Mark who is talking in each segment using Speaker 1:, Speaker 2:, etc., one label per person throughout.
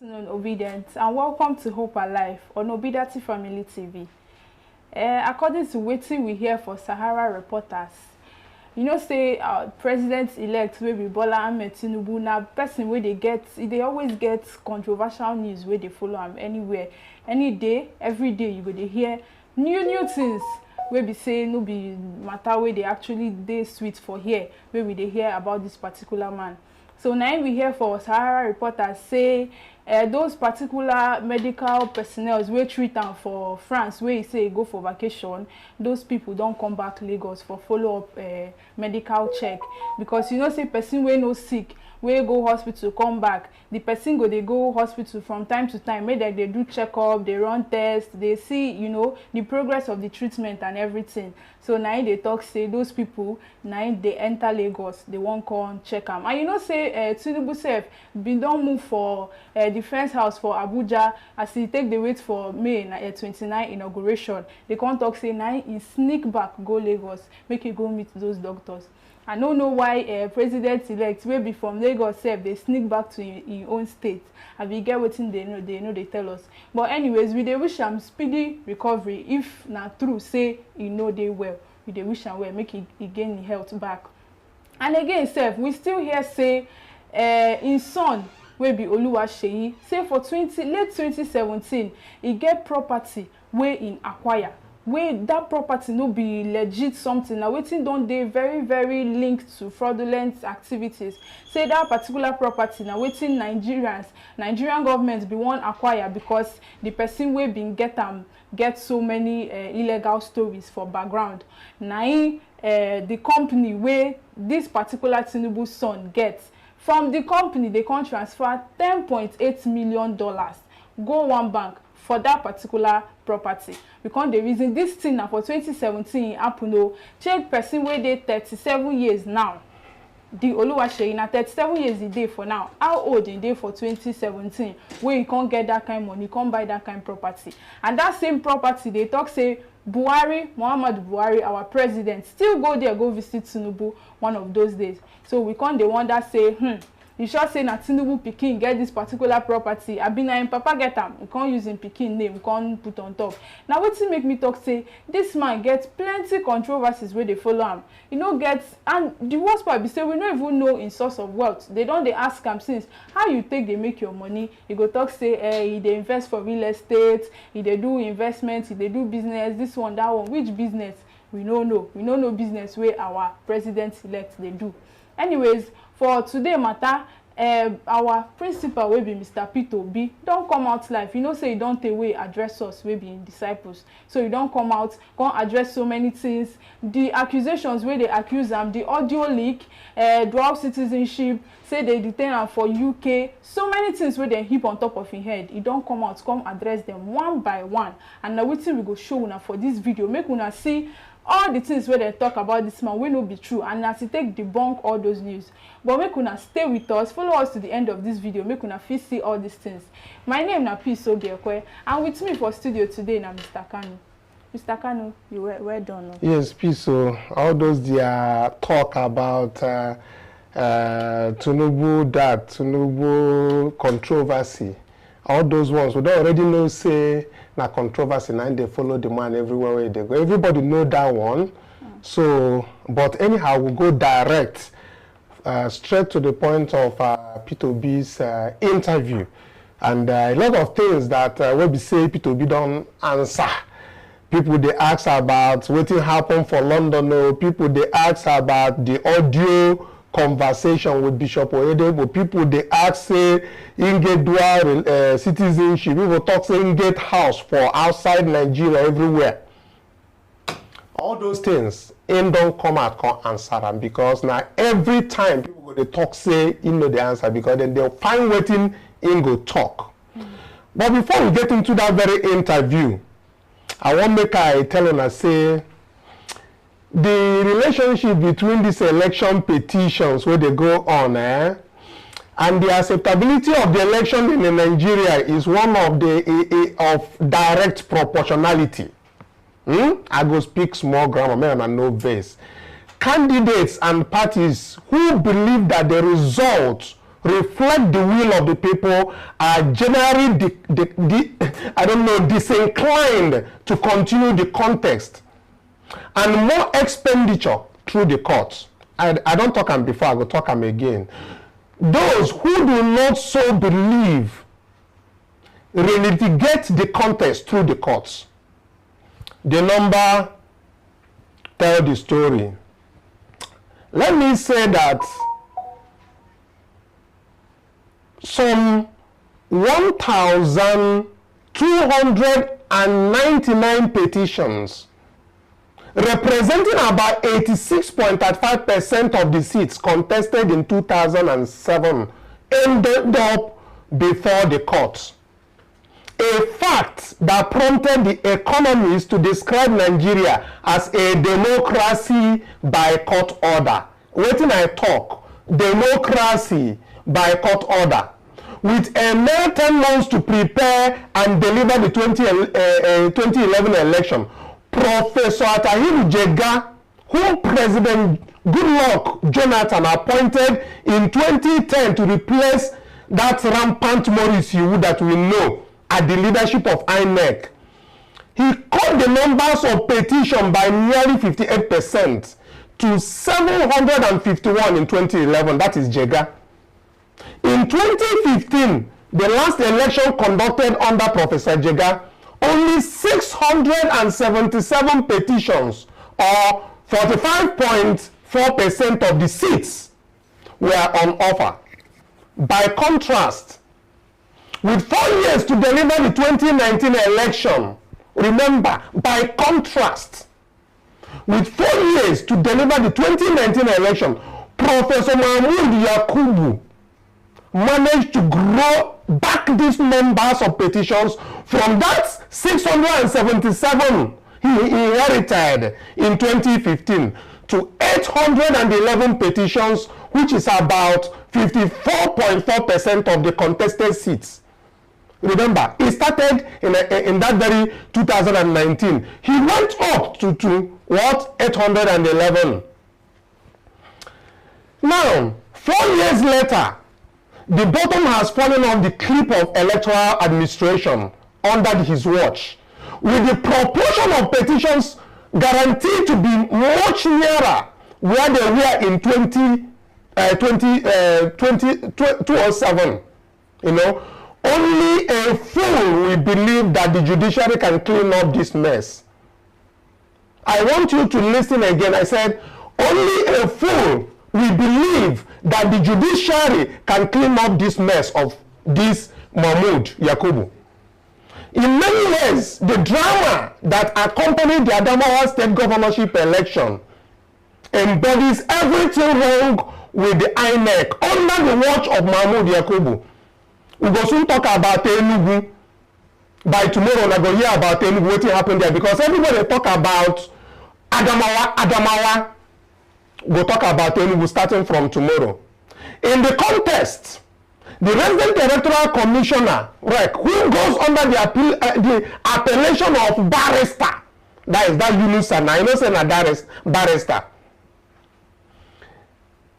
Speaker 1: afternoon, Obedience, and welcome to Hope Alive on Obedati Family TV. According to wetin we hear for Sahara reporters, you know, say president-elect wey be Bola Ahmed Tinubu na person wey they always get controversial news where they follow am anywhere, any day, every day you go to hear new things wey be say no be matter wey they actually dey sweet for here, where we dey hear about this particular man. So now we hear for Sahara reporters say those particular medical personnel wey treat am for France, where he say go for vacation, those people don't come back Lagos for follow-up medical check, because you know say person wey no sick wey go hospital come back, the person they go hospital from time to time, make they do checkup, they run tests, they see, you know, the progress of the treatment and everything. So now they talk say those people now they enter Lagos, they won't come check them. And you know say Tinubu sef been don't move for defense house for Abuja as he take the wait for May 29 inauguration. They can't talk say now he sneak back go Lagos, make he go meet those doctors. I don't know why president-elect will be from Lagos sef they sneak back to his own state. I be get wetin they tell us. But anyways, we dey wish him speedy recovery. If not true say he know they well, we dey wish him well, make he gain his health back. And again sef, we still hear say his son will be Oluwaseyi say for late 2017 he get property wey in acquire. Wey that property no be legit something now wetin don dey very linked to fraudulent activities. Say that particular property now wetin Nigerian government be one acquire because the person wey been get so many illegal stories for background. Na the company where this particular Tinubu son gets from the company, they can transfer $10.8 million go one bank for that particular property. Because the reason this thing now for 2017 happen o, check person where they 37 years now. The Oluwaseyi na 37 years a day for now. How old in day for 2017 where you can't get that kind of money, you can't buy that kind of property. And that same property they talk say Muhammadu Buhari, our president, still go there go visit Tinubu one of those days. So we can't wonder say you sure say na Tinubu pikin get this particular property. I been na him papa get am. You can't use him pikin name, you can't put on top. Now wetin make me talk say this man gets plenty controversies where they follow him. You know and the worst part be say we don't even know in source of wealth. They ask him since how you take they make your money. You go talk say they invest for real estate, they do investments, they do business, this one, that one. Which business? We don't know. We don't know business where our president-elect they do. Anyways, for today matter, our principal will be Mr. Peter Obi don't come out live. You know say you don't take away address us will be in disciples. So you don't come out, can't address so many things. The accusations where they accuse them, the audio leak, dual citizenship, say they detain them for UK, so many things where they heap on top of your head. You don't come out, come address them one by one. And now we go show una for this video, make una see all the things where they talk about this man will not be true, and as he take debunk all those news. But make una stay with us, follow us to the end of this video, make una fit see all these things. My name is Peter Obi, and with me for studio today now Mr. Kanu. Mr. Kanu, you well done. No?
Speaker 2: Yes, please. So all those talk about Tinubu controversy, all those ones we don't already know say na controversy, and they follow the man everywhere where they go. Everybody know that one. So, but anyhow, we go direct straight to the point of Peter Obi's interview, and a lot of things that we say Peter Obi don't answer. People they ask about what happened for London. No, people they ask about the audio conversation with Bishop Oyedebo. People they ask say in get dual citizenship. People talk say in get house for outside Nigeria everywhere. All those things in don't come out come answer them, because now every time people go they talk say in know the answer, because then they'll find waiting in go talk. But before we get into that very interview, I want make I tell una say the relationship between these election petitions where they go on and the acceptability of the election in Nigeria is one of the of direct proportionality. I go speak small grammar, man, and no base. Candidates and parties who believe that the result reflect the will of the people are generally I don't know, disinclined to continue the contest, and more expenditure through the courts. I don't talk them before, I go talk them again. Those who do not so believe relitigate the contest through the courts. The number tell the story. Let me say that some 1,299 petitions representing about 86.35% of the seats contested in 2007 ended up before the courts. A fact that prompted the economists to describe Nigeria as a democracy by court order. Wetin I talk? Democracy by court order. With a mere 10 months to prepare and deliver the 2011 election, Professor Atahiru Jega, whom President Goodluck Jonathan appointed in 2010 to replace that rampant Maurice Iwu that we know at the leadership of INEC, he cut the numbers of petition by nearly 58% to 751 in 2011. That is Jega. In 2015, the last election conducted under Professor Jega, only 677 petitions, or 45.4% of the seats, were on offer. By contrast, with 4 years to deliver the 2019 election, remember, by contrast, with 4 years to deliver the 2019 election, Professor Mahmoud Yakubu managed to grow back these numbers of petitions from that 677 he inherited in 2015 to 811 petitions, which is about 54.4% of the contested seats. Remember, he started in that very 2019. He went up to what? 811. Now, 4 years later, the bottom has fallen off the cliff of electoral administration under his watch, with the proportion of petitions guaranteed to be much nearer where they were in 2007. You know, only a fool will believe that the judiciary can clean up this mess. I want you to listen again. I said, only a fool will believe that the judiciary can clean up this mess of this Mahmoud Yakubu. In many ways, the drama that accompanied the Adamawa state governorship election embodies everything wrong with the INEC under the watch of Mahmoud Yakubu. We go soon talk about Tinubu. By tomorrow, I go hear about Tinubu, what happened there, because everybody talk about Adamawa. We'll talk about Tinubu starting from tomorrow. In the contest, the resident electoral commissioner, right, who goes under the appellation of barrister, that is that Yunus Sana, I know say na barrister.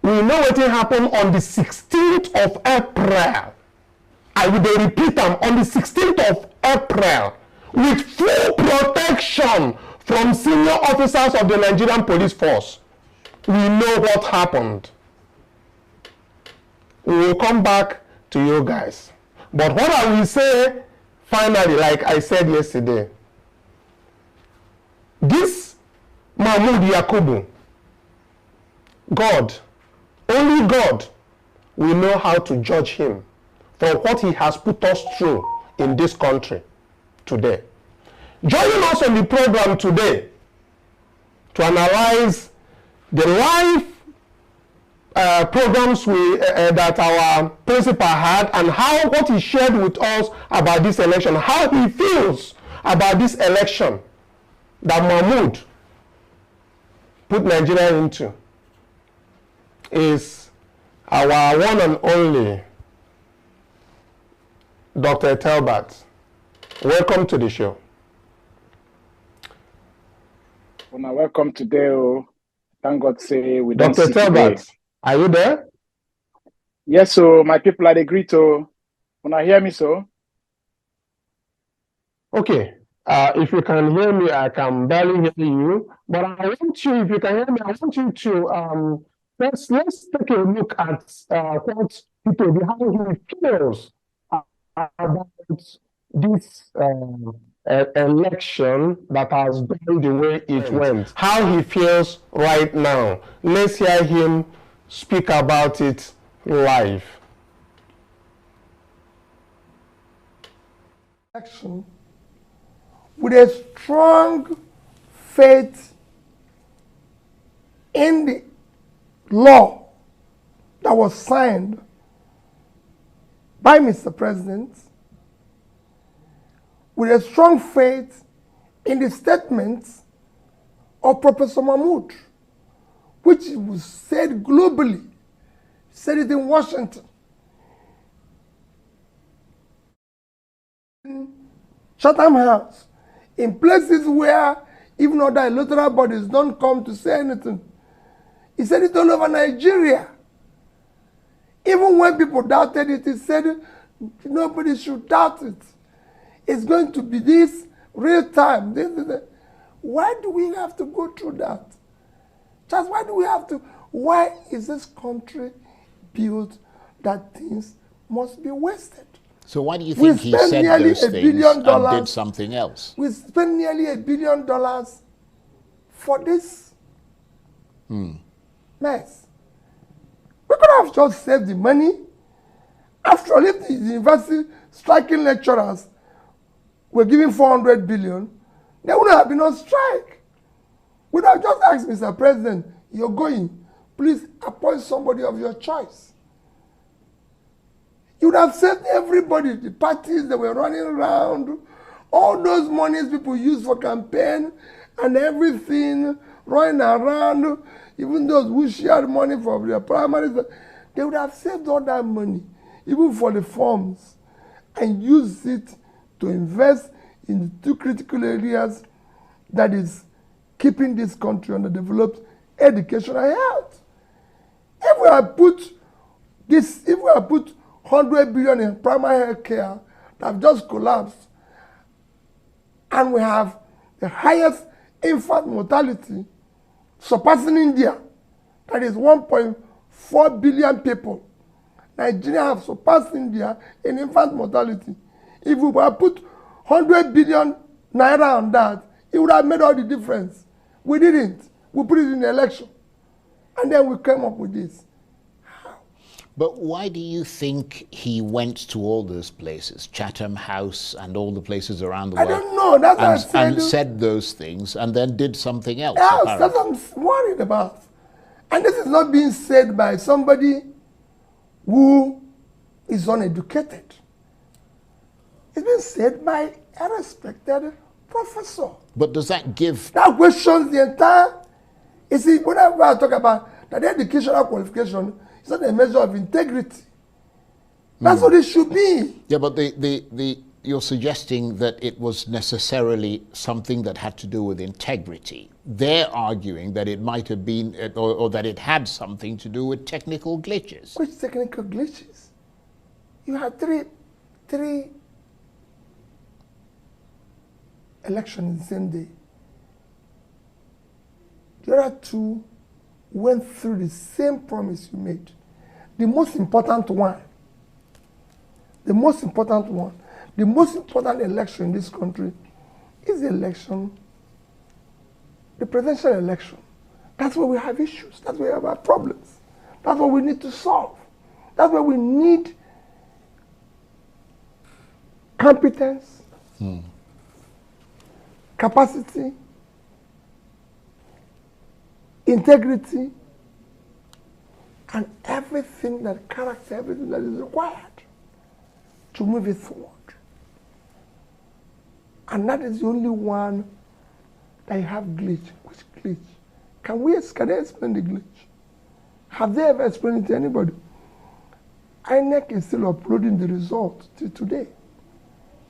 Speaker 2: We know what happened on the 16th of April. I will repeat them, on the 16th of April, with full protection from senior officers of the Nigerian police force. We know what happened. We will come back to you guys. But what I will say, finally, like I said yesterday, this Mahmoud Yakubu, God, only God will know how to judge him for what he has put us through in this country today. Joining us on the program today to analyze the live programs that our principal had, and what he shared with us about this election, how he feels about this election that Mahmoud put Nigeria into, is our one and only Dr. Talbot. Welcome to the show.
Speaker 3: Well, welcome today. Thank God say we don't
Speaker 2: Dr.
Speaker 3: see
Speaker 2: Talbot,
Speaker 3: today.
Speaker 2: are you there?
Speaker 3: Yes, so my people are agree to. When I hear me, so.
Speaker 2: Okay. If you can hear me, I can barely hear you. But I want you, if you can hear me, I want you to let's take a look at what Peter Obi, how he feels about this election that has gone the way it went. How he feels right now. Let's hear him speak about it live.
Speaker 4: Election with a strong faith in the law that was signed by Mr. President, with a strong faith in the statements of Professor Mahmoud, which was said globally, said it in Washington, Chatham House, in places where even other electoral bodies don't come to say anything. He said it all over Nigeria. Even when people doubted it, he said nobody should doubt it. It's going to be this real time. Why do we have to go through that? Just why do we have to? Why is this country built that things must be wasted?
Speaker 5: So why do you think he said those things and did something else?
Speaker 4: We spent nearly $1 billion for this mess. We could have just saved the money. After all, if the university striking lecturers were giving 400 billion, there wouldn't have been no strike. We would have just asked Mr. President, you're going, please appoint somebody of your choice. You would have saved everybody, the parties that were running around, all those monies people use for campaign and everything, running around, even those who shared money for their primaries, they would have saved all that money, even for the forms, and use it to invest in the two critical areas that is keeping this country underdeveloped: education and health. If we have put this, if we have put 100 billion in primary health care that have just collapsed, and we have the highest infant mortality, surpassing India, that is 1.4 billion people. Nigeria have surpassed India in infant mortality. If we had put 100 billion naira on that, it would have made all the difference. We didn't. We put it in the election. And then we came up with this.
Speaker 5: But why do you think he went to all those places, Chatham House and all the places around the world?
Speaker 4: I don't know. That's what I said.
Speaker 5: And said those things and then did something else.
Speaker 4: Yes, that's what I'm worried about. And this is not being said by somebody who is uneducated. It's been said by a respected professor.
Speaker 5: But does that give...
Speaker 4: That questions the entire... You see, whenever I talk about that educational qualification, it's not a measure of integrity. That's what it should be.
Speaker 5: Yeah, but you're suggesting that it was necessarily something that had to do with integrity. They're arguing that it might have been, or that it had something to do with technical glitches.
Speaker 4: Which technical glitches? You had three elections the same day. The other two went through the same promise you made. The most important one, the most important election in this country is the election, the presidential election. That's where we have issues. That's where we have our problems. That's what we need to solve. That's where we need competence, capacity, integrity, and everything that character, everything that is required to move it forward. And that is the only one that you have glitch. Which glitch? Can they explain the glitch? Have they ever explained it to anybody? INEC is still uploading the result till today.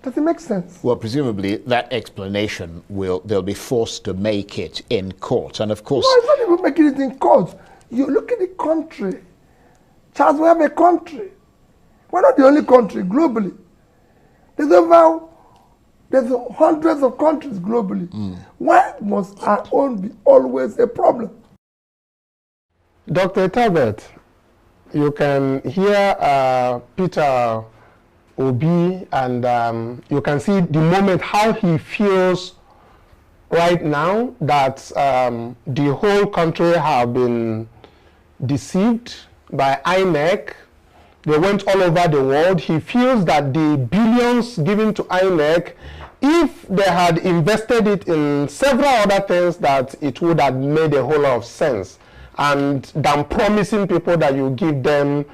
Speaker 4: Does it make sense?
Speaker 5: Well, presumably that explanation they'll be forced to make it in court. And of course...
Speaker 4: No, it's not even making it in court. You look at the country. Charles, we have a country. We're not the only country globally. There's hundreds of countries globally. Why must our own be always a problem?
Speaker 2: Dr. Tabet, you can hear Peter Obi, and you can see the moment how he feels right now that the whole country have been deceived by INEC. They went all over the world. He feels that the billions given to INEC, if they had invested it in several other things, that it would have made a whole lot of sense, and than promising people that you give them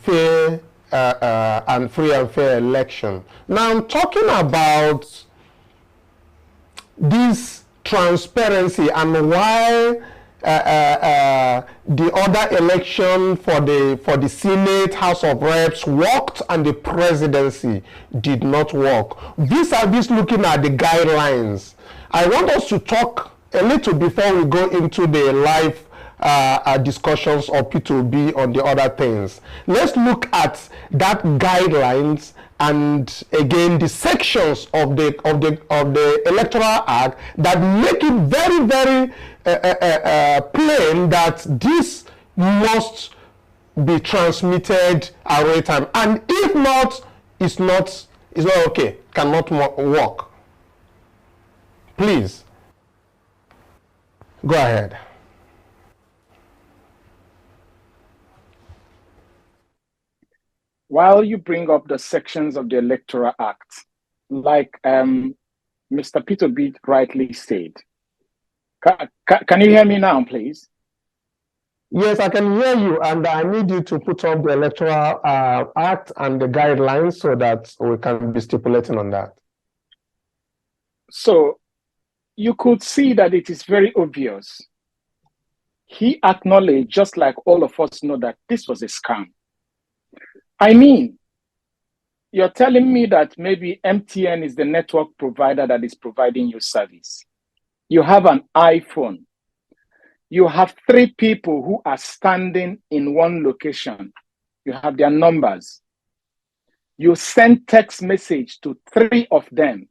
Speaker 2: fair and free and fair election. Now I'm talking about this transparency and why the other election for the Senate, House of Reps worked and the presidency did not work. Vis-a-vis looking at the guidelines, I want us to talk a little before we go into the live discussions of Peter Obi on the other things. Let's look at that guidelines and again the sections of the Electoral Act that make it very, very plain that this must be transmitted at real time, and if not, it's not okay, cannot work. Please go ahead.
Speaker 3: While you bring up the sections of the Electoral Act, like Mr. Peter Obi rightly said, can you hear me now, please?
Speaker 2: Yes, I can hear you, and I need you to put up the Electoral Act and the guidelines so that we can be stipulating on that.
Speaker 3: So you could see that it is very obvious. He acknowledged, just like all of us know, that this was a scam. I mean, you're telling me that maybe MTN is the network provider that is providing you service. You have an iPhone. You have 3 people who are standing in one location. You have their numbers. You send text message to 3 of them.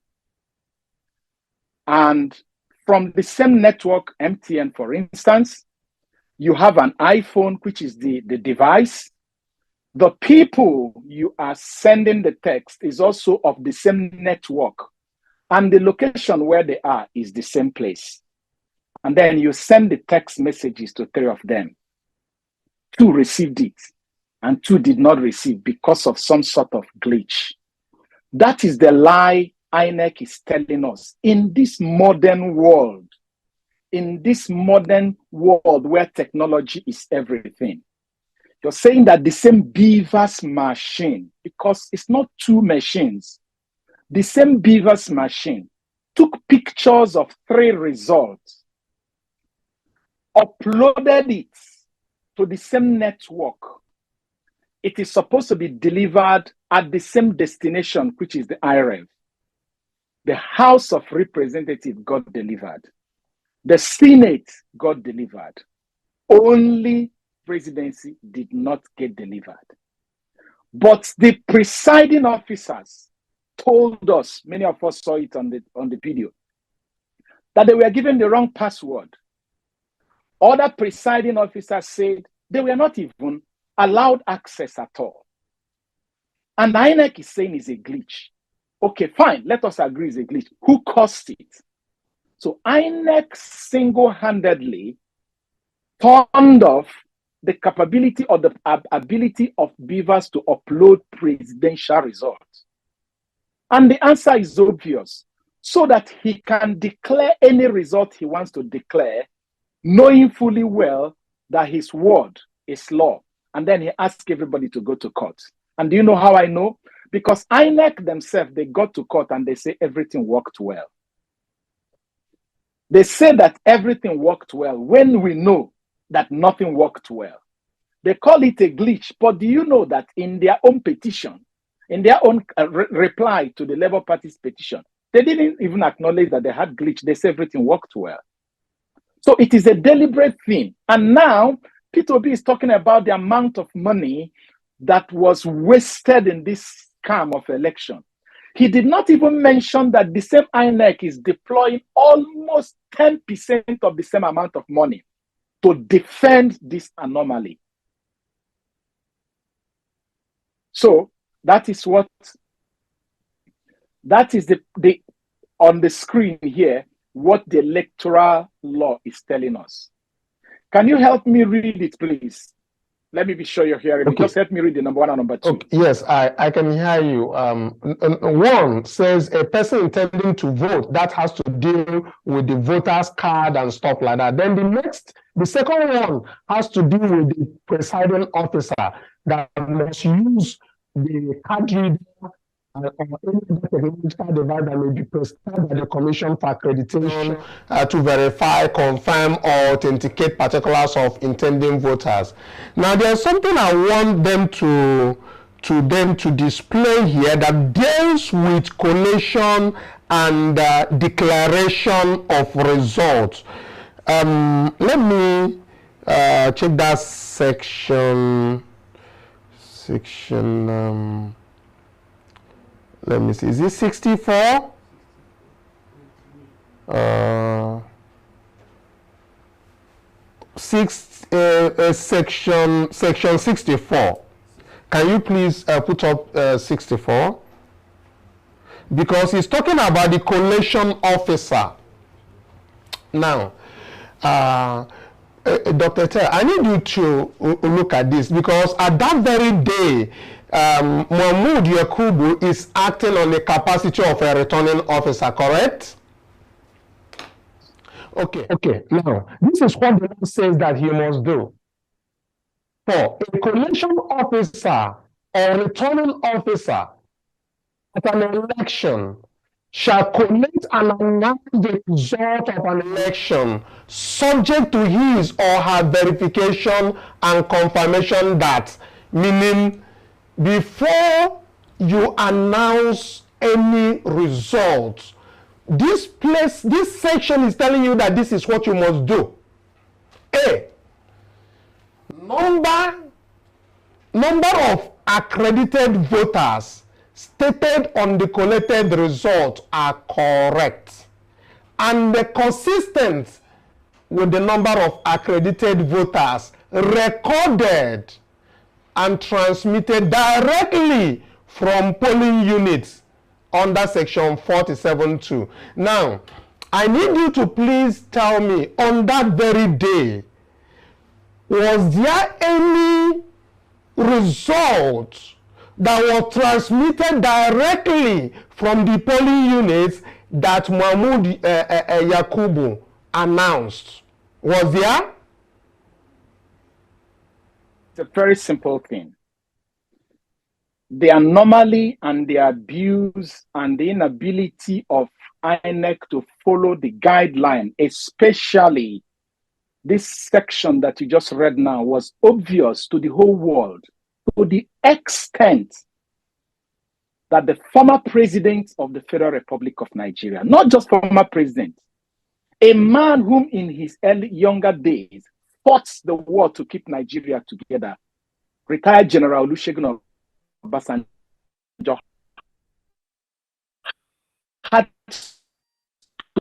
Speaker 3: And from the same network, MTN, for instance, you have an iPhone, which is the device. The people you are sending the text is also of the same network, and the location where they are is the same place. And then you send the text messages to 3 of them. 2 received it, and 2 did not receive because of some sort of glitch. That is the lie INEC is telling us in this modern world, where technology is everything. You're saying that the same Beavers machine, because it's not 2 machines, the same Beavers machine took pictures of 3 results, uploaded it to the same network. It is supposed to be delivered at the same destination, which is the IREV. The House of Representatives got delivered. The Senate got delivered. Only presidency did not get delivered. But the presiding officers told us, many of us saw it on the video, that they were given the wrong password. Other presiding officers said they were not even allowed access at all. And INEC is saying it's a glitch. Okay, fine, let us agree it's a glitch. Who caused it? So INEC single-handedly turned off the capability or the ability of Beavers to upload presidential results. And the answer is obvious, so that he can declare any result he wants to declare, knowing fully well that his word is law. And then he asks everybody to go to court. And do you know how I know? Because INEC themselves, they got to court and they say everything worked well. They say that everything worked well when we know that nothing worked well. They call it a glitch, but do you know that in their own petition, in their own reply to the Labour Party's petition, they didn't even acknowledge that they had glitch. They said everything worked well. So it is a deliberate thing. And now Peter Obi is talking about the amount of money that was wasted in this scam of election. He did not even mention that the same INEC is deploying almost 10% of the same amount of money to defend this anomaly. So that is the on the screen here, what the electoral law is telling us. Can you help me read it, please? Let me be sure you're hearing me. Just help me read the number 1 and number 2.
Speaker 2: Okay. Yes, I can hear you. One says a person intending to vote, that has to deal with the voter's card and stuff like that. Then the second one has to do with the presiding officer that must use the card reader or any other technological device that may be prescribed by the Commission for Accreditation to verify, confirm, or authenticate particulars of intending voters. Now, there's something I want them to display here that deals with collation and declaration of results. Let me check that section. Let me see. Is it 64? Section 64. Can you please put up 64? Because he's talking about the collation officer. Now, Dr. Ter, I need you to look at this, because at that very day, Mahmoud Yakubu is acting on the capacity of a returning officer, correct? Okay. Now, this is what the law says that he must do. For a collation officer or returning officer at an election shall collect and announce the result of an election subject to his or her verification and confirmation that, meaning before you announce any results, this section is telling you that this is what you must do. A, number of accredited voters stated on the collected result are correct and they're consistent with the number of accredited voters recorded and transmitted directly from polling units under section 47(2). Now, I need you to please tell me, on that very day, was there any result that was transmitted directly from the polling units that Mahmoud Yakubu announced? Was there?
Speaker 3: It's a very simple thing. The anomaly and the abuse and the inability of INEC to follow the guideline, especially this section that you just read now, was obvious to the whole world, to the extent that the former president of the Federal Republic of Nigeria, not just former president, a man whom in his younger days fought the war to keep Nigeria together, retired General Olusegun Obasanjo, had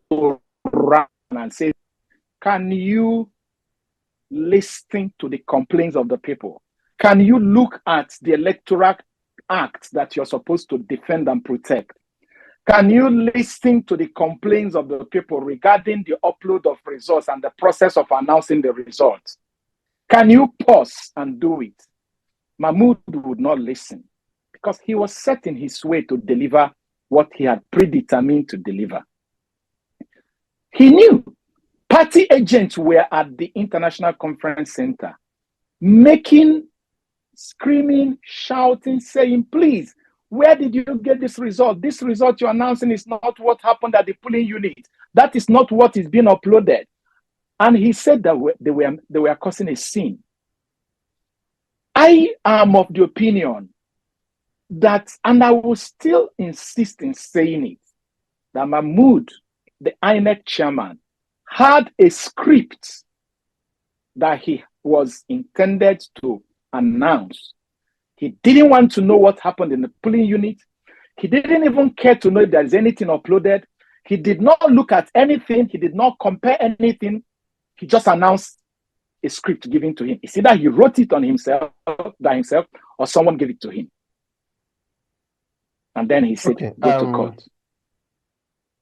Speaker 3: to run and say, can you listen to the complaints of the people? Can you look at the Electoral Act that you're supposed to defend and protect? Can you listen to the complaints of the people regarding the upload of results and the process of announcing the results? Can you pause and do it? Mahmoud would not listen because he was set in his way to deliver what he had predetermined to deliver. He knew party agents were at the International Conference Center making, screaming, shouting, saying, please, where did you get this result? This result you're announcing is not what happened at the polling unit. That is not what is being uploaded. And he said that they were causing a scene. I am of the opinion that, and I will still insist in saying it, that Mahmoud, the INEC chairman, had a script that he was intended to announce. He didn't want to know what happened in the polling unit. He didn't even care to know if there is anything uploaded. He did not look at anything. He did not compare anything. He just announced a script given to him. It's either he wrote it on himself, by himself, or someone gave it to him. And then he said, go to court.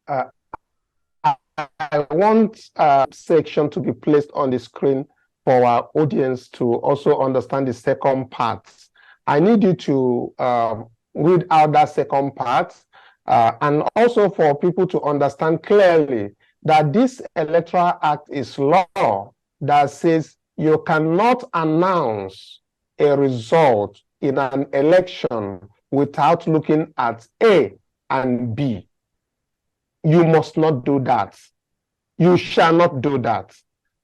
Speaker 2: I want a section to be placed on the screen for our audience to also understand the second part. I need you to read out that second part, and also for people to understand clearly that this Electoral Act is law that says you cannot announce a result in an election without looking at A and B. You must not do that. You shall not do that.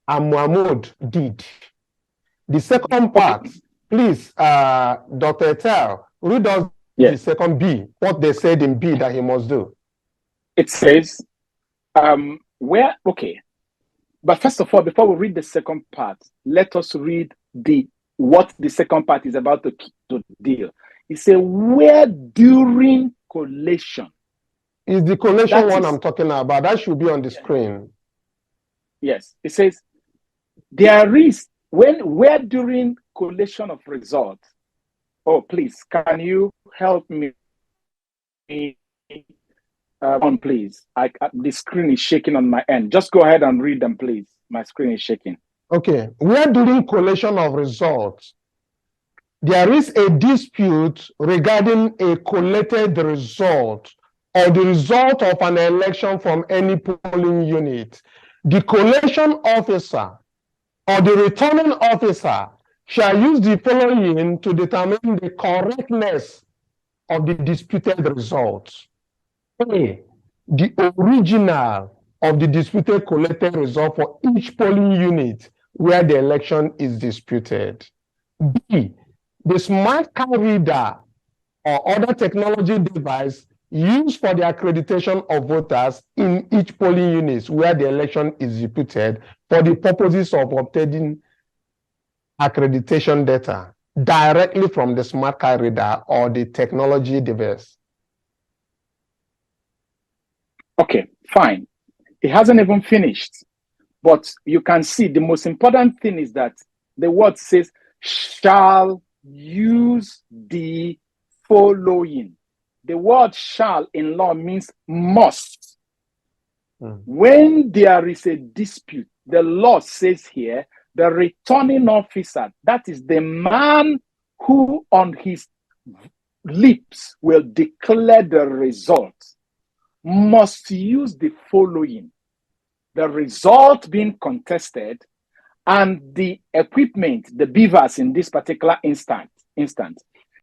Speaker 2: And Mahmoud did. The second part, please, Dr. Etel, read us the second B, what they said in B that he must do.
Speaker 3: It says, but first of all, before we read the second part, let us read what the second part is about to deal. It says, where during collation.
Speaker 2: Is the collation one I'm talking about? That should be on the screen.
Speaker 3: Yes, it says, there is, where during collation of results. Oh, please, can you help me? Please. The screen is shaking on my end. Just go ahead and read them, please. My screen is shaking.
Speaker 2: Okay. Where during collation of results, there is a dispute regarding a collated result or the result of an election from any polling unit, the collation officer or the returning officer shall use the following to determine the correctness of the disputed results. A, the original of the disputed collected result for each polling unit where the election is disputed. B, the smart card reader or other technology device used for the accreditation of voters in each polling unit where the election is disputed for the purposes of obtaining accreditation data directly from the smart card reader or the technology device.
Speaker 3: Okay, fine. It hasn't even finished. But you can see the most important thing is that the word says, shall use the following. The word shall in law means must. When there is a dispute, the law says here, the returning officer, that is the man who on his lips will declare the result, must use the following. The result being contested and the equipment, the beavers in this particular instant.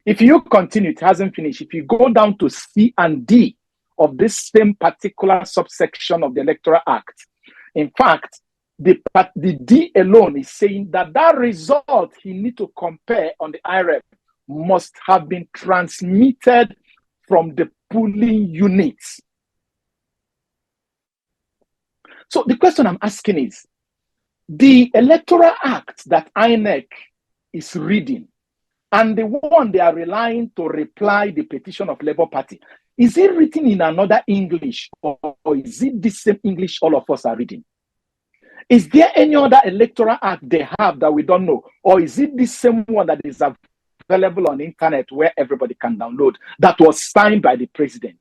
Speaker 3: If you continue, it hasn't finished. If you go down to C and D of this same particular subsection of the Electoral Act, in fact, the D alone is saying that that result he need to compare on the IREP must have been transmitted from the polling units. So the question I'm asking is, the Electoral Act that INEC is reading and the one they are relying to reply the petition of Labour Party, is it written in another English or is it the same English all of us are reading? Is there any other Electoral Act they have that we don't know? Or is it the same one that is available on the internet where everybody can download that was signed by the president?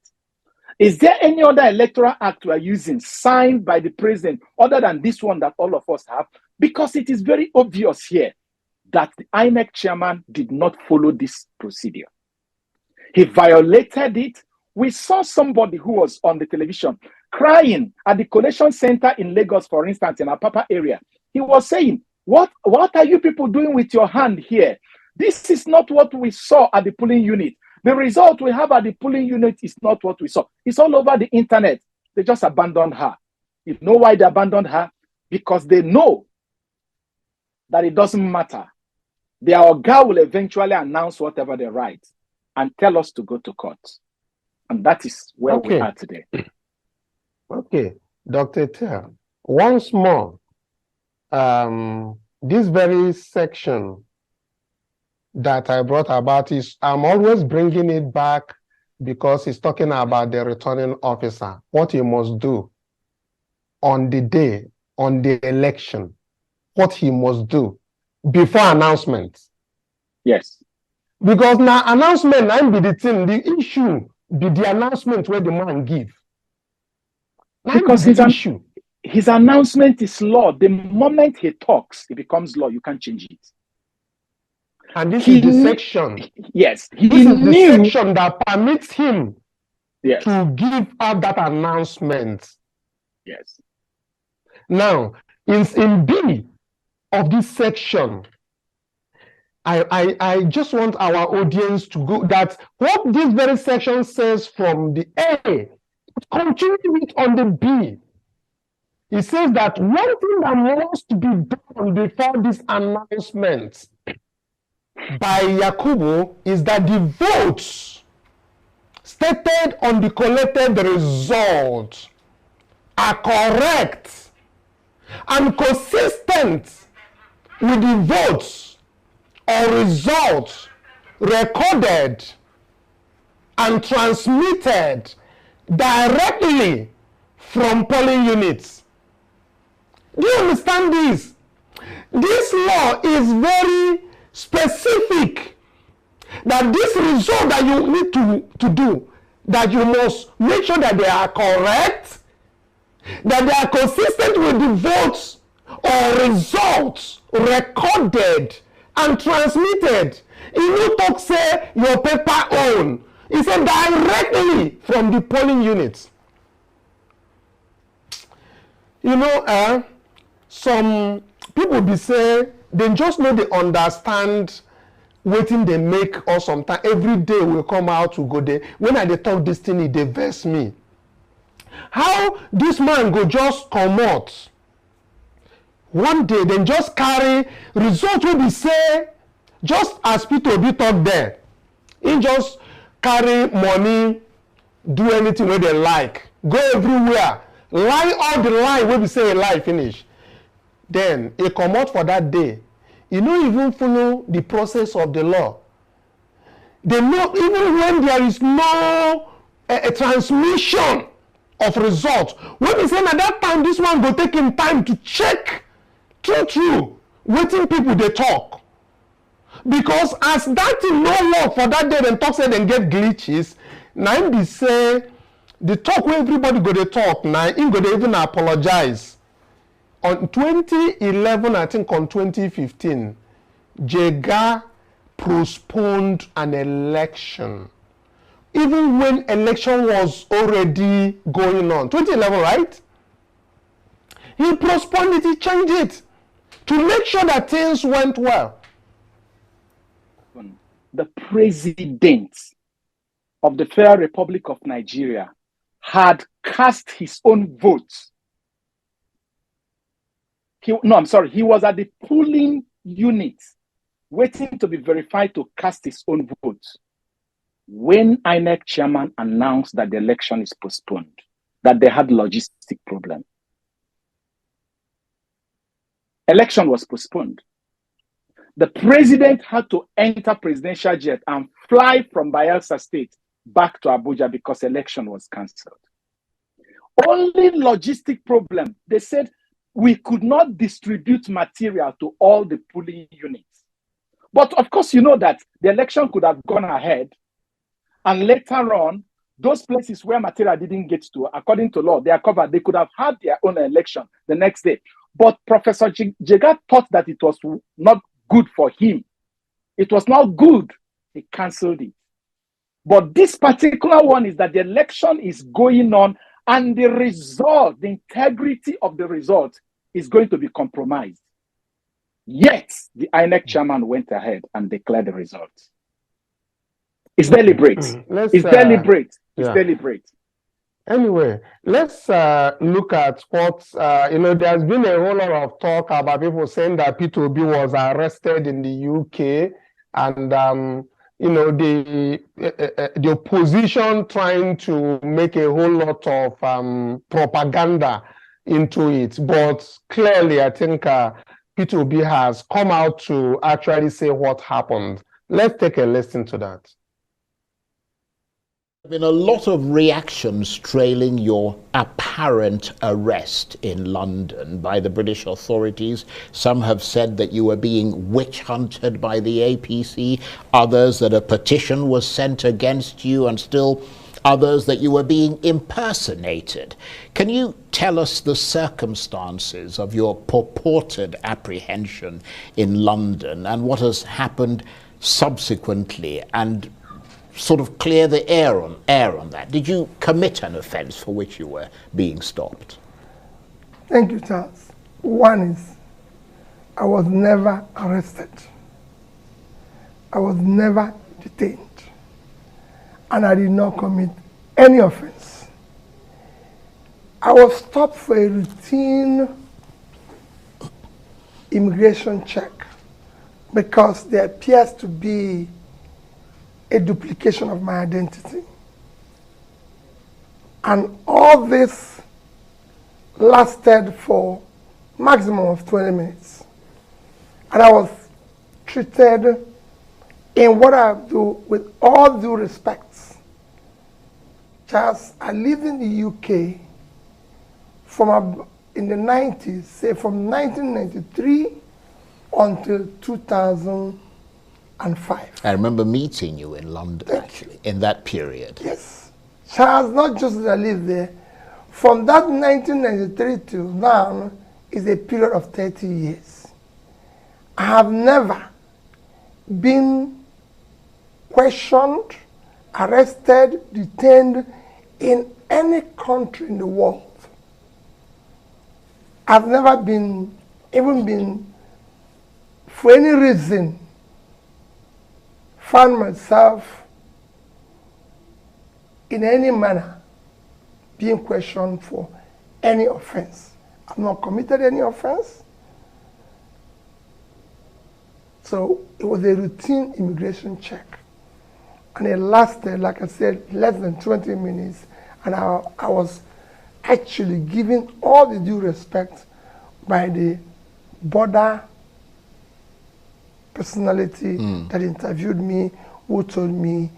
Speaker 3: Is there any other Electoral Act we are using signed by the president other than this one that all of us have? Because it is very obvious here that the INEC chairman did not follow this procedure. He violated it. We saw somebody who was on the television crying at the collation center in Lagos, for instance, in Apapa area. He was saying, what are you people doing with your hand here? This is not what we saw at the polling unit. The result we have at the polling unit is not what we saw. It's all over the internet. They just abandoned her. You know why they abandoned her? Because they know that it doesn't matter. Their Oga will eventually announce whatever they write and tell us to go to court. And that is where we are today.
Speaker 2: Okay, Dr. Tell, once more, this very section that I brought about is, I'm always bringing it back because it's talking about the returning officer, what he must do on the day, on the election, what he must do before announcement.
Speaker 3: Yes.
Speaker 2: Because now announcement, I'm be the thing, the issue be the announcement where the man give.
Speaker 3: Because his announcement is law. The moment he talks, it becomes law. You can't change it.
Speaker 2: And this is the section.
Speaker 3: Yes.
Speaker 2: This is the section that permits him
Speaker 3: yes.
Speaker 2: to give out that announcement.
Speaker 3: Yes.
Speaker 2: Now, in B of this section, I just want our audience to go that what this very section says from the A, continue it on the B. It says that one thing that must be done before this announcement by Yakubu is that the votes stated on the collected result are correct and consistent with the votes or results recorded and transmitted directly from polling units. Do you understand this? This law is very specific that this result that you need to do, that you must make sure that they are correct, that they are consistent with the votes or results recorded and transmitted. If you talk say your paper own, it's directly from the polling units. You know, some people be say they just know they understand waiting they make or sometimes every day will come out to go there. When I they talk this thing, they vex me. How this man go just come out one day, then just carry result will be say, just as Peter Obi talk there, he just carry money, do anything where they like, go everywhere, lie all the lie where we say a lie finish. Then he come out for that day. You don't even follow the process of the law. They know even when there is no a transmission of results. When we say at that time, this one go take him time to check true, waiting people they talk. Because as that thing no work for that day, then talk say then get glitches. Now be say the talk where everybody go to talk now, he go to even apologize. On 2011, I think on 2015, Jega postponed an election. Even when election was already going on. 2011, right? He postponed it, he changed it to make sure that things went well.
Speaker 3: The president of the Federal Republic of Nigeria had cast his own vote. He was at the polling unit waiting to be verified to cast his own vote when INEC chairman announced that the election is postponed, that they had logistic problem. Election was postponed. The president had to enter presidential jet and fly from Bayelsa State back to Abuja because election was cancelled. Only logistic problem. They said we could not distribute material to all the polling units. But of course, you know that the election could have gone ahead, and later on, those places where material didn't get to, according to law, they are covered. They could have had their own election the next day. But Professor Jega thought that it was not good for him. It was not good. He cancelled it. But this particular one is that the election is going on and the result, the integrity of the result is going to be compromised. Yet, the INEC chairman went ahead and declared the results. It's deliberate. It's deliberate. It's deliberate.
Speaker 2: Anyway, let's look at what, there's been a whole lot of talk about people saying that Peter Obi was arrested in the UK and, the opposition trying to make a whole lot of propaganda into it. But clearly, I think Peter Obi has come out to actually say what happened. Let's take a listen to that.
Speaker 5: There have been a lot of reactions trailing your apparent arrest in London by the British authorities. Some have said that you were being witch hunted by the APC, others that a petition was sent against you, and still others that you were being impersonated. Can you tell us the circumstances of your purported apprehension in London and what has happened subsequently, and sort of clear the air on that? Did you commit an offence for which you were being stopped?
Speaker 4: Thank you, Charles. One is, I was never arrested. I was never detained. And I did not commit any offense. I was stopped for a routine immigration check because there appears to be a duplication of my identity. And all this lasted for maximum of 20 minutes. And I was treated in what I do with all due respect. Charles, I lived in the UK in the 90s, say from 1993 until 2005.
Speaker 5: I remember meeting you in London, actually, in that period.
Speaker 4: Yes. Charles, not just that I lived there, from that 1993 till now is a period of 30 years. I have never been questioned, arrested, detained in any country in the world. I've never been, for any reason, found myself in any manner being questioned for any offense. I've not committed any offense. So it was a routine immigration check. And it lasted, like I said, less than 20 minutes. And I was actually given all the due respect by the border personality that interviewed me, who told me,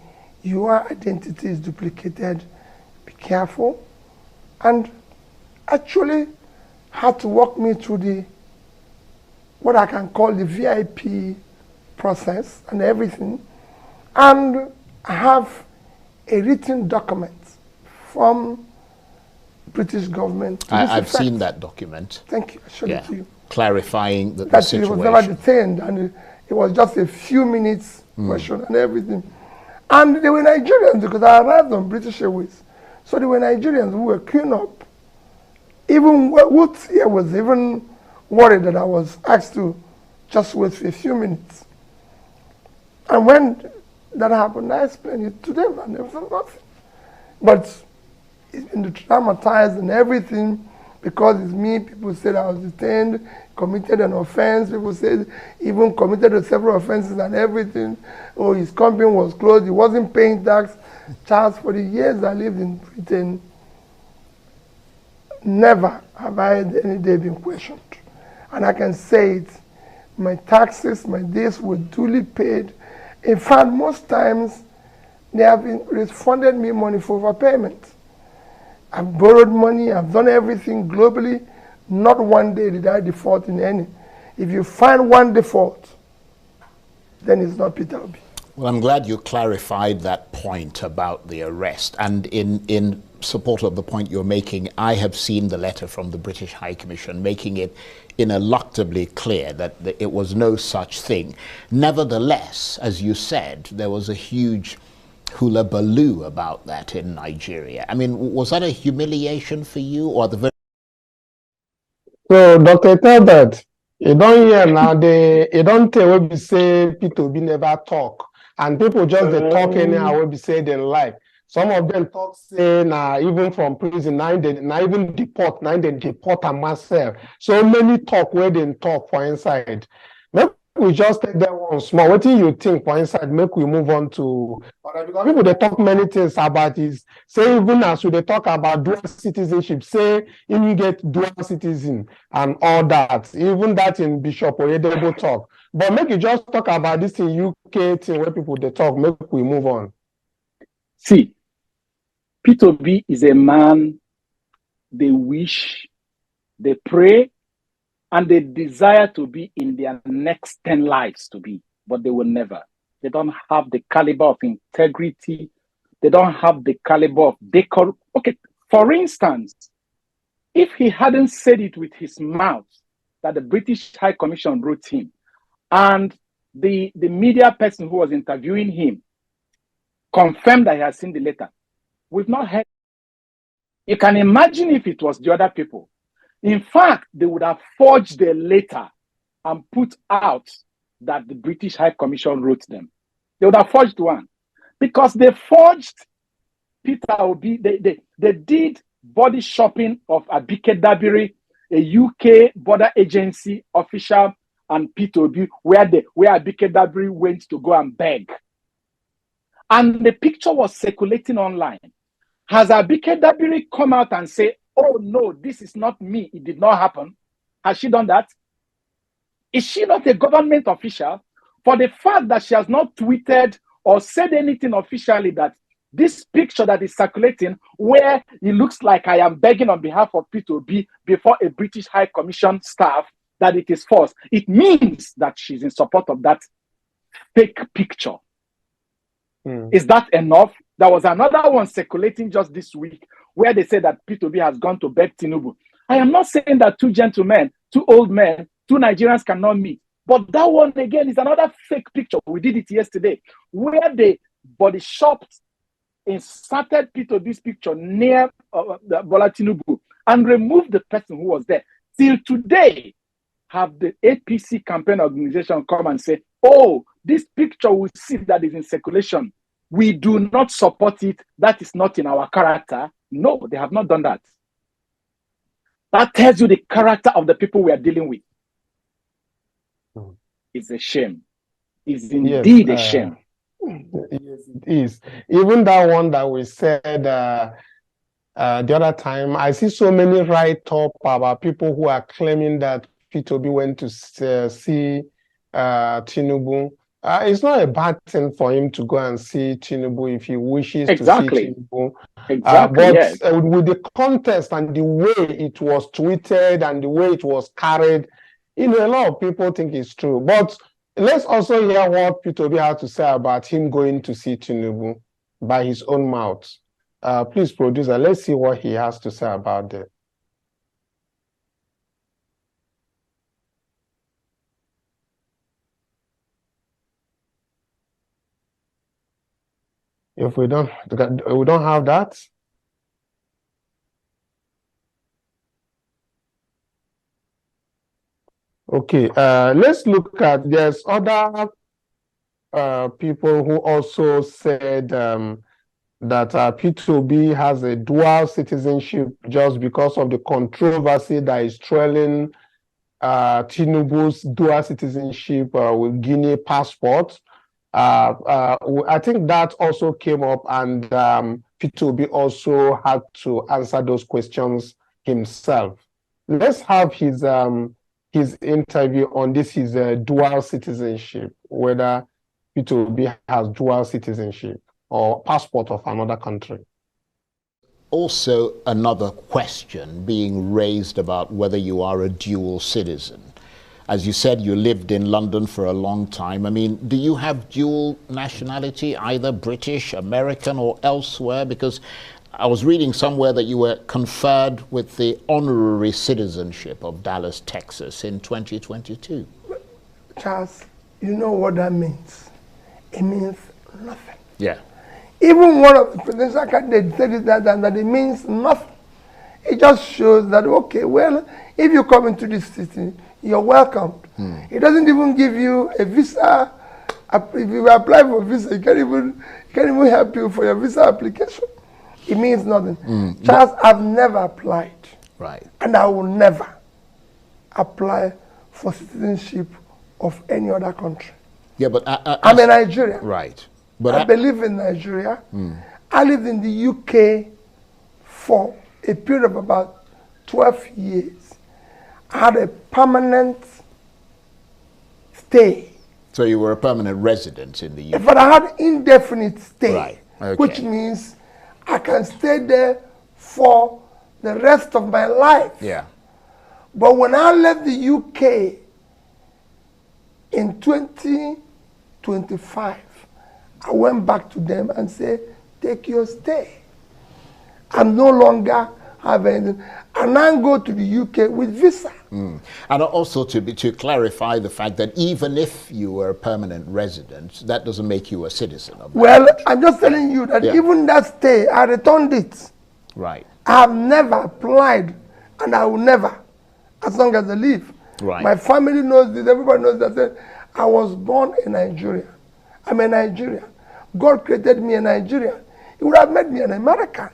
Speaker 4: your identity is duplicated, be careful. And actually had to walk me through what I can call the VIP process and everything. And I have a written document from British government.
Speaker 5: I've seen that document.
Speaker 4: Thank you. I showed it to you.
Speaker 5: Clarifying the situation.
Speaker 4: He was never detained, and it was just a few minutes question and everything. And they were Nigerians because I arrived on British Airways. So they were Nigerians who were queuing up. Even Woods here was even worried that I was asked to just wait for a few minutes. And when that happened, I explained it to them, and there was nothing. But it's been traumatized and everything because it's me. People said I was detained, committed an offense. People said even committed several offenses and everything. Oh, his company was closed. He wasn't paying tax. Charles, for the years I lived in Britain, never have I had any day been questioned. And I can say it, my taxes, my days were duly paid. In fact, most times they have refunded me money for overpayment. I've borrowed money, I've done everything globally. Not one day did I default in any. If you find one default, then it's not Peter Obi.
Speaker 5: Well, I'm glad you clarified that point about the arrest. And in support of the point you're making, I have seen the letter from the British High Commission making it ineluctably clear that it was no such thing. Nevertheless, as you said, there was a huge hullabaloo about that in Nigeria. I mean, was that a humiliation for you, or the very...
Speaker 2: So, Dr. Talbot, you don't hear now, you don't tell what we say, Peter Obi never talk. And people just they talk anyhow what we say they like. Some of them talk say now even from prison, now even deport, now they deport them myself. So many talk where they talk for inside. Maybe we just take that one small. What do you think for inside? Make we move on to because people they talk many things about is say even as they talk about dual citizenship, say if you get dual citizen and all that, even that in Bishop Oyedebo talk. But make you just talk about this in UK thing where people they talk. Make we move on.
Speaker 3: See, Peter Obi is a man they wish, they pray, and they desire to be in their next 10 lives to be, but they will never. They don't have the caliber of integrity. They don't have the caliber of decorum. Okay, for instance, if he hadn't said it with his mouth that the British High Commission wrote him, and the media person who was interviewing him confirmed that he had seen the letter, we've not heard. You can imagine if it was the other people. In fact, they would have forged the letter and put out that the British High Commission wrote them. They would have forged one because they forged Peter Obi. They did body shopping of Abike Dabiri, a UK border agency official, and Peter Obi, where Abike Dabiri went to go and beg. And the picture was circulating online. Has Abike Dabiri come out and say, oh no, this is not me, it did not happen? Has she done that? Is she not a government official? For the fact that she has not tweeted or said anything officially that this picture that is circulating where it looks like I am begging on behalf of Peter Obi before a British High Commission staff, that it is false. It means that she's in support of that fake picture. Is that enough? There was another one circulating just this week where they said that Peter Obi has gone to beg Tinubu. I am not saying that two gentlemen, two old men, two Nigerians cannot meet. But that one again is another fake picture. We did it yesterday where they body shopped, inserted Peter Obi's picture near Bola Tinubu and removed the person who was there. Till today, have the APC campaign organization come and say, oh, this picture we see that is in circulation, we do not support it. That is not in our character. No, they have not done that. That tells you the character of the people we are dealing with. It's a shame. It's indeed a shame.
Speaker 2: Yes, it is. Even that one that we said the other time, I see so many write-up about people who are claiming that Peter Obi went to see Tinubu. It's not a bad thing for him to go and see Tinubu if he wishes to see Tinubu.
Speaker 3: Exactly.
Speaker 2: But
Speaker 3: yes.
Speaker 2: With the context and the way it was tweeted and the way it was carried, a lot of people think it's true. But let's also hear what Peter Obi had to say about him going to see Tinubu by his own mouth. Please, producer, let's see what he has to say about that. If we don't have that. Okay, let's look at, there's other people who also said that Peter Obi has a dual citizenship just because of the controversy that is trailing Tinubu's dual citizenship with Guinea passport. I think that also came up, and Peter Obi also had to answer those questions himself. Let's have his interview on this, his dual citizenship, whether Peter Obi has dual citizenship or passport of another country.
Speaker 5: Also, another question being raised about whether you are a dual citizen. As you said, you lived in London for a long time. I mean, do you have dual nationality, either British, American, or elsewhere? Because I was reading somewhere that you were conferred with the honorary citizenship of Dallas, Texas in 2022.
Speaker 4: Charles, you know what that means? It means nothing.
Speaker 5: Yeah.
Speaker 4: Even one of the presidential candidates said it that it means nothing. It just shows that, okay, well, if you come into this city, you're welcomed. It doesn't even give you a visa. If you apply for a visa, it can't even help you for your visa application. It means nothing. Charles, I've never applied.
Speaker 5: Right.
Speaker 4: And I will never apply for citizenship of any other country.
Speaker 5: Yeah, but
Speaker 4: I'm a Nigerian.
Speaker 5: Right. But
Speaker 4: I believe in Nigeria. I lived in the UK for a period of about 12 years. I had a permanent stay.
Speaker 5: So you were a permanent resident in the UK?
Speaker 4: But I had indefinite stay,
Speaker 5: right. Okay.
Speaker 4: Which means I can stay there for the rest of my life.
Speaker 5: Yeah.
Speaker 4: But when I left the UK in 2025, I went back to them and said, take your stay. I'm no longer have anything. And I go to the UK with visa.
Speaker 5: And also to clarify the fact that even if you were a permanent resident, that doesn't make you a citizen of that country.
Speaker 4: I'm just telling you that even that stay, I returned it.
Speaker 5: Right.
Speaker 4: I have never applied, and I will never, as long as I live.
Speaker 5: Right.
Speaker 4: My family knows this, everybody knows that. I was born in Nigeria. I'm a Nigerian. God created me a Nigerian. He would have made me an American,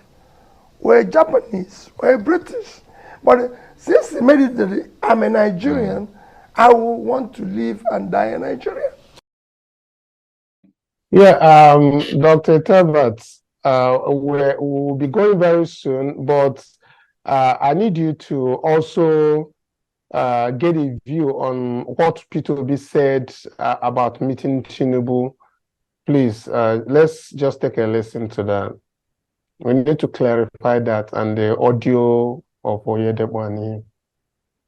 Speaker 4: or a Japanese, or a British. But since he made it that I'm a Nigerian, I will want to live and die in Nigeria.
Speaker 2: Yeah, Dr. Tebet, we'll be going very soon, but I need you to also get a view on what Peter Obi said about meeting Tinubu. Please, let's just take a listen to that. We need to clarify that and the audio of Oyedebwani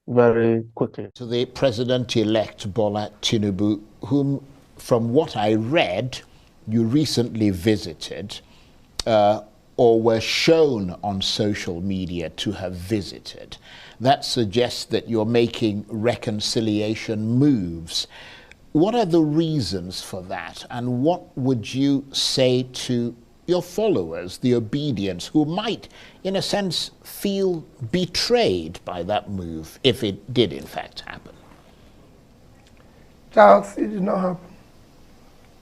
Speaker 2: very quickly.
Speaker 5: To the President-elect Bola Tinubu, whom, from what I read, you recently visited or were shown on social media to have visited. That suggests that you're making reconciliation moves. What are the reasons for that? And what would you say to your followers, the obedience, who might, in a sense, feel betrayed by that move, if it did in fact happen?
Speaker 4: Charles, it did not happen.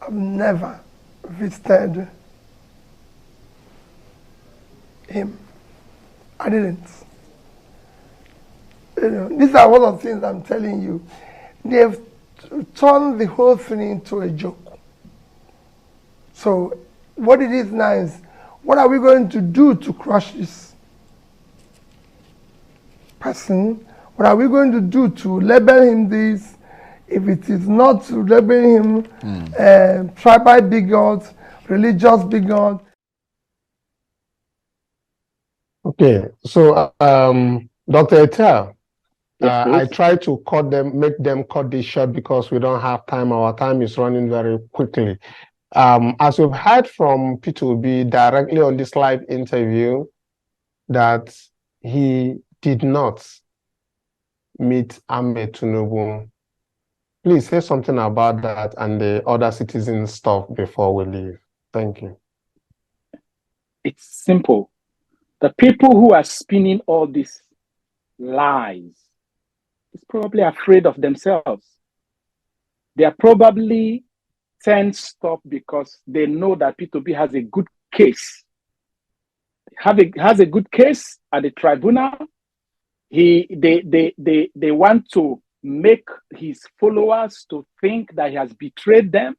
Speaker 4: I've never visited him. I didn't. You know, these are one of the things I'm telling you. They've turned the whole thing into a joke. So what it is now is, what are we going to do to crush this person? What are we going to do to label him this? If it is not to label him tribal bigot, religious bigot.
Speaker 2: Okay, so Dr. Etel, I try to cut them, make them cut this short because we don't have time. Our time is running very quickly. As we've heard from Peter Obi directly on this live interview, that he did not meet Ahmed Tinubu. Please say something about that and the other citizen stuff before we leave. Thank you.
Speaker 3: It's simple. The people who are spinning all these lies is probably afraid of themselves. They are probably tensed up because they know that Peter Obi has a good case. Has a good case at the tribunal. They want to make his followers to think that he has betrayed them.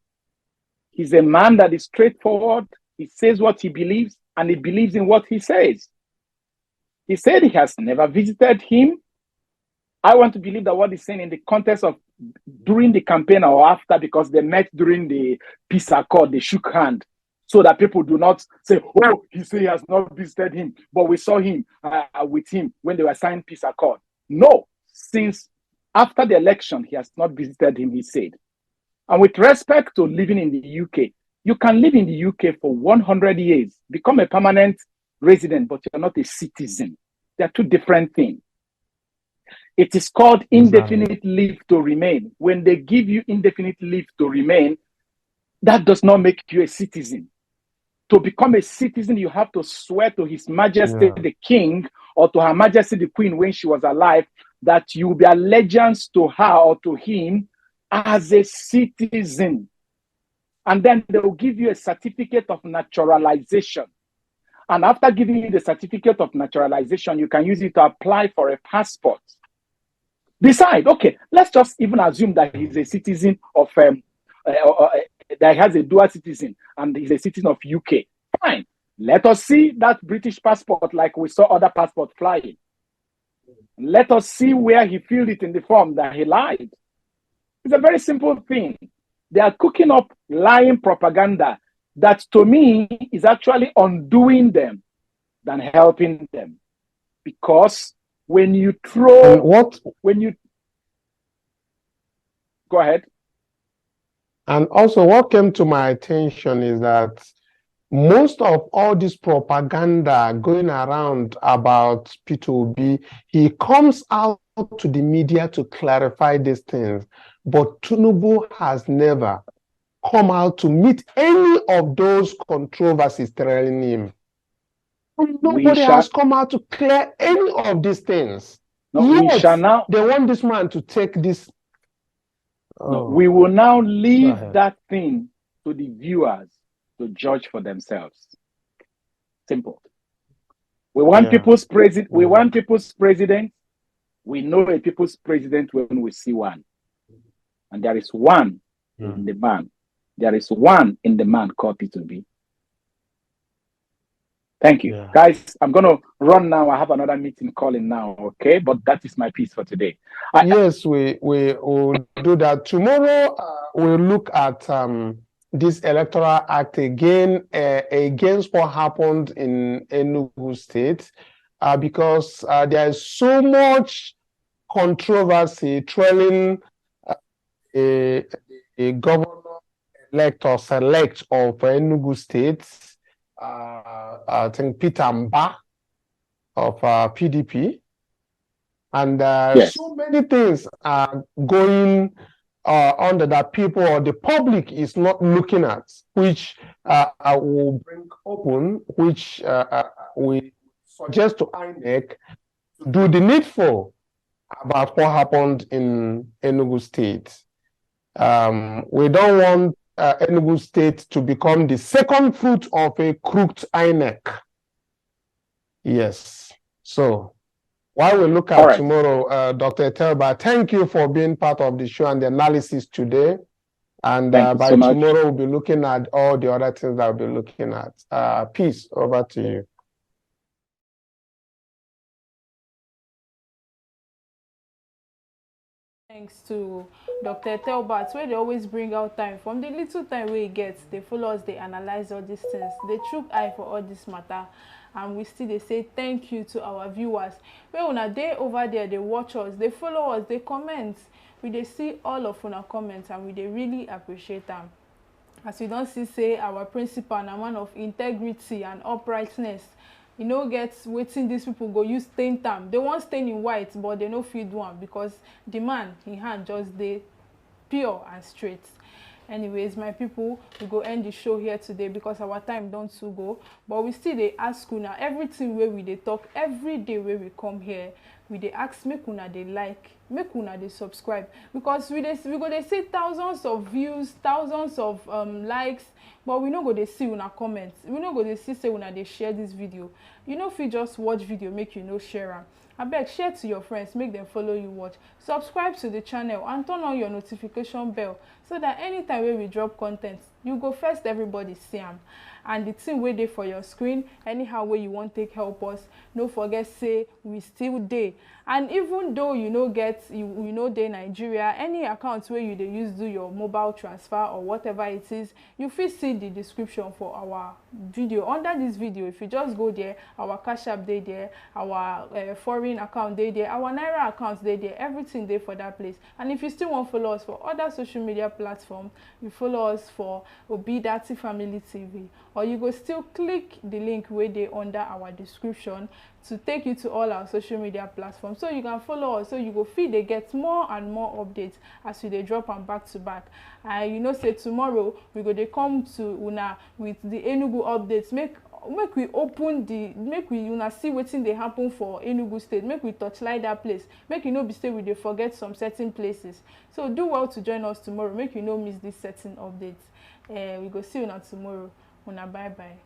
Speaker 3: He's a man that is straightforward. He says what he believes, and he believes in what he says. He said he has never visited him. I want to believe that what he's saying in the context of during the campaign or after, because they met during the peace accord, they shook hands, so that people do not say, oh, he said he has not visited him, but we saw him with him when they were signing peace accord. No, since after the election, he has not visited him, he said. And with respect to living in the UK, you can live in the UK for 100 years, become a permanent resident, but you're not a citizen. They are two different things. It is called indefinite leave to remain. When they give you indefinite leave to remain, that does not make you a citizen. To become a citizen, you have to swear to His Majesty the King or to Her Majesty the Queen when she was alive that you will be allegiance to her or to him as a citizen. And then they will give you a certificate of naturalization. And after giving you the certificate of naturalization, you can use it to apply for a passport. decide, okay, let's just even assume that he's a citizen of, that he has a dual citizen and he's a citizen of UK. Fine. Let us see that British passport like we saw other passports flying. Let us see where he filled it in the form that he lied. It's a very simple thing. They are cooking up lying propaganda that to me is actually undoing them than helping them. Because when you throw, go ahead.
Speaker 2: And also what came to my attention is that most of all this propaganda going around about Peter Obi, he comes out to the media to clarify these things. But Tinubu has never come out to meet any of those controversies trailing him. Nobody has come out to clear any of these things.
Speaker 3: No, we shall now.
Speaker 2: They want this man to take this.
Speaker 3: No, we will now leave that thing to the viewers to judge for themselves. Simple. We want people's president. We want people's president. We know a people's president when we see one, and there is one in the man. There is one in the man called Peter Obi. Thank you. Guys, I'm going to run now. I have another meeting calling now, okay? But that is my piece for today.
Speaker 2: Yes, we will do that. Tomorrow, we'll look at this Electoral Act again, against what happened in Enugu State, because there is so much controversy trailing a governor-elect or select of Enugu State. I think Peter Mba of PDP, and so many things are going under that people or the public is not looking at, which I will bring open, which we suggest to INEC to do the needful about what happened in Enugu State. We don't want Enugu State to become the second fruit of a crooked INEC. Yes. So while we look at tomorrow, Dr. Telba, thank you for being part of the show and the analysis today. And by tomorrow, we'll be looking at all the other things that we'll be looking at. Peace. Over to you.
Speaker 1: Thanks to Dr. Telbert, where they always bring out time. From the little time where he gets, they follow us, they analyze all these things. They chook eye for all this matter. And we still, they say thank you to our viewers. Well, on a day over there, they watch us, they follow us, they comment. They see all of our comments and they really appreciate them. As we don't see, say, our principal and a man of integrity and uprightness. You know, gets waiting these people go use stain time. They want stain in white, but they no feed one because the man in hand just they pure and straight. Anyways, my people, we go end the show here today because our time don't so go. But we still they ask una everything where we they talk every day where we come here. We they ask make una they like, make una they subscribe because we go they see thousands of views, thousands of likes. But we no go they see una comments. We no go they see say una they share this video. You know if you just watch video, make you no share am. I beg share to your friends, make them follow you watch. Subscribe to the channel and turn on your notification bell so that anytime when we drop content, you go first everybody see them. And the thing wait there for your screen, anyhow where you want take help us, no forget say we still there. And even though you know get you know they Nigeria, any accounts where you they use do your mobile transfer or whatever it is, you feel see the description for our video. Under this video, if you just go there, our Cash App they there, our foreign account they there, our Naira accounts they there, everything there for that place. And if you still want to follow us for other social media platforms, you follow us for IBTC Family TV, or you go still click the link where they under our description to take you to all our social media platforms so you can follow us, so you go feel they get more and more updates as we they drop them back to back. And you know say tomorrow we go they come to una with the Enugu updates. Make we open the una see wetin they happen for Enugu State. Make we touchlight that place. Make you know be say we they forget some certain places. So do well to join us tomorrow. Make you know miss this certain updates. We go see you now tomorrow. Una bye bye.